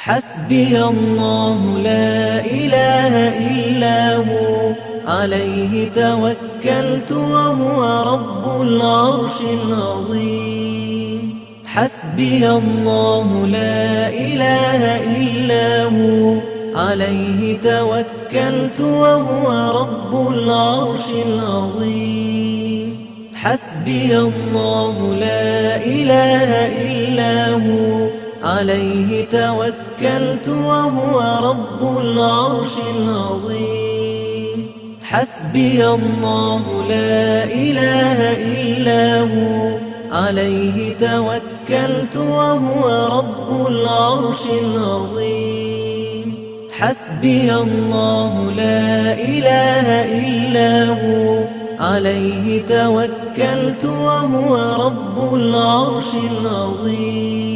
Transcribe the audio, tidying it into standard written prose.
حسبي الله لا إله إلا هو عليه توكلت وهو رب العرش العظيم. حسبي الله لا إله إلا هو عليه توكلت وهو رب العرش العظيم. حسبي الله لا إله إلا هو عليه توكلت وهو رب العرش العظيم. حسبي الله لا إله إلا هو عليه توكلت وهو رب العرش العظيم. حسبي الله لا إله إلا هو عليه توكلت وهو رب العرش العظيم.